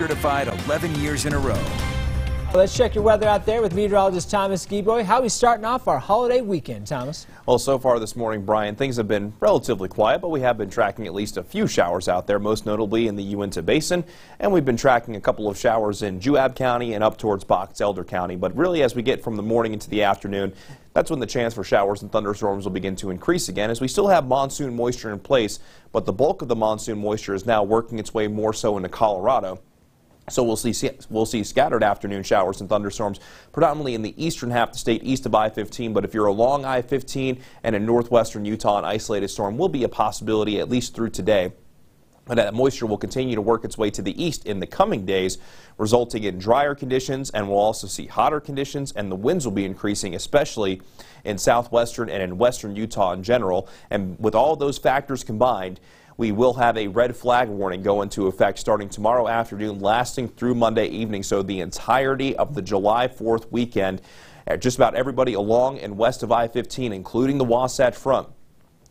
Certified 11 years in a row. Let's check your weather out there with meteorologist Thomas Gieboy. How are we starting off our holiday weekend, Thomas? Well, so far this morning, Brian, things have been relatively quiet, but we have been tracking at least a few showers out there, most notably in the Uinta Basin. And we've been tracking a couple of showers in Juab County and up towards Box Elder County. But really, as we get from the morning into the afternoon, that's when the chance for showers and thunderstorms will begin to increase again, as we still have monsoon moisture in place, but the bulk of the monsoon moisture is now working its way more so into Colorado. So we'll see scattered afternoon showers and thunderstorms predominantly in the eastern half of the state east of I-15. But if you're along I-15 and in northwestern Utah, an isolated storm will be a possibility at least through today. And that moisture will continue to work its way to the east in the coming days, resulting in drier conditions, and we'll also see hotter conditions, and the winds will be increasing, especially in southwestern and in western Utah in general. And with all those factors combined, we will have a red flag warning go into effect starting tomorrow afternoon, lasting through Monday evening. So the entirety of the July 4th weekend, just about everybody along and west of I-15, including the Wasatch Front,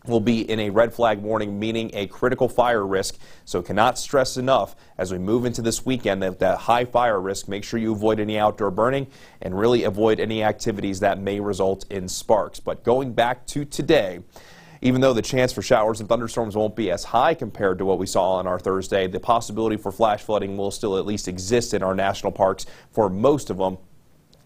will be in a red flag warning, meaning a critical fire risk. So cannot stress enough as we move into this weekend that high fire risk. Make sure you avoid any outdoor burning and really avoid any activities that may result in sparks. But going back to today, even though the chance for showers and thunderstorms won't be as high compared to what we saw on our Thursday, the possibility for flash flooding will still at least exist in our national parks for most of them.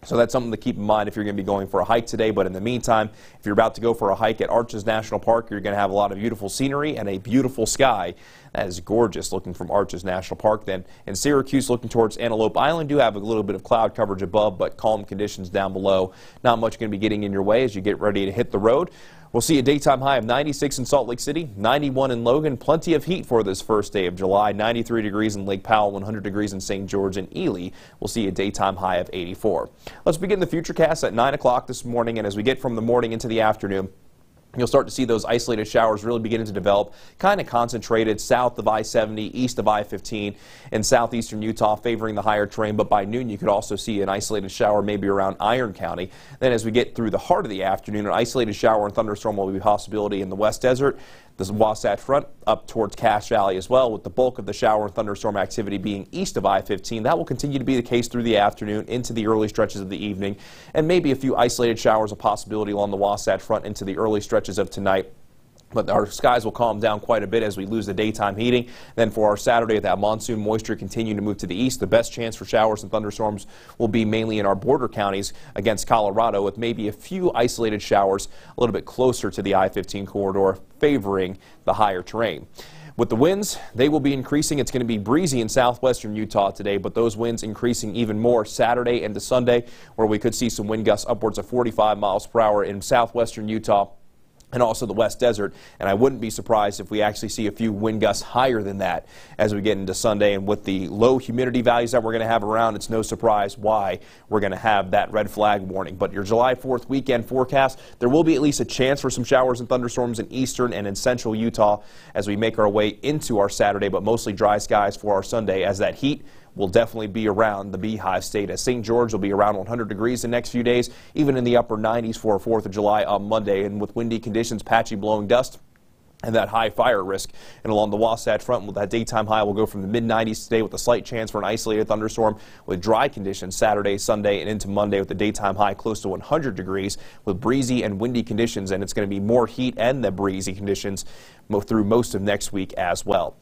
So that's something to keep in mind if you're going to be going for a hike today. But in the meantime, if you're about to go for a hike at Arches National Park, you're going to have a lot of beautiful scenery and a beautiful sky. That is gorgeous looking from Arches National Park. Then in Syracuse, looking towards Antelope Island, do have a little bit of cloud coverage above, but calm conditions down below. Not much going to be getting in your way as you get ready to hit the road. We'll see a daytime high of 96 in Salt Lake City, 91 in Logan. Plenty of heat for this first day of July. 93 degrees in Lake Powell, 100 degrees in St. George and Ely. We'll see a daytime high of 84. Let's begin the Futurecast at 9 o'clock this morning, and as we get from the morning into the afternoon, you'll start to see those isolated showers really beginning to develop, kind of concentrated south of I-70, east of I-15, in southeastern Utah, favoring the higher terrain. But by noon, you could also see an isolated shower maybe around Iron County. Then as we get through the heart of the afternoon, an isolated shower and thunderstorm will be a possibility in the West Desert, the Wasatch Front, up towards Cache Valley as well, with the bulk of the shower and thunderstorm activity being east of I-15. That will continue to be the case through the afternoon into the early stretches of the evening, and maybe a few isolated showers a possibility along the Wasatch Front into the early stretches of tonight. But our skies will calm down quite a bit as we lose the daytime heating. Then for our Saturday, that monsoon moisture continuing to move to the east. The best chance for showers and thunderstorms will be mainly in our border counties against Colorado, with maybe a few isolated showers a little bit closer to the I-15 corridor, favoring the higher terrain. With the winds, they will be increasing. It's going to be breezy in southwestern Utah today, but those winds increasing even more Saturday into Sunday, where we could see some wind gusts upwards of 45 miles per hour in southwestern Utah and also the West Desert. And I wouldn't be surprised if we actually see a few wind gusts higher than that as we get into Sunday. And with the low humidity values that we're going to have around, it's no surprise why we're going to have that red flag warning. But your July 4th weekend forecast, there will be at least a chance for some showers and thunderstorms in eastern and in central Utah as we make our way into our Saturday, but mostly dry skies for our Sunday, as that heat will definitely be around the Beehive State, as St. George will be around 100 degrees the next few days, even in the upper 90s for 4th of July on Monday. And with windy conditions, patchy blowing dust, and that high fire risk. And along the Wasatch Front, with that daytime high will go from the mid-90s today with a slight chance for an isolated thunderstorm, with dry conditions Saturday, Sunday, and into Monday with the daytime high close to 100 degrees with breezy and windy conditions. And it's going to be more heat and the breezy conditions through most of next week as well.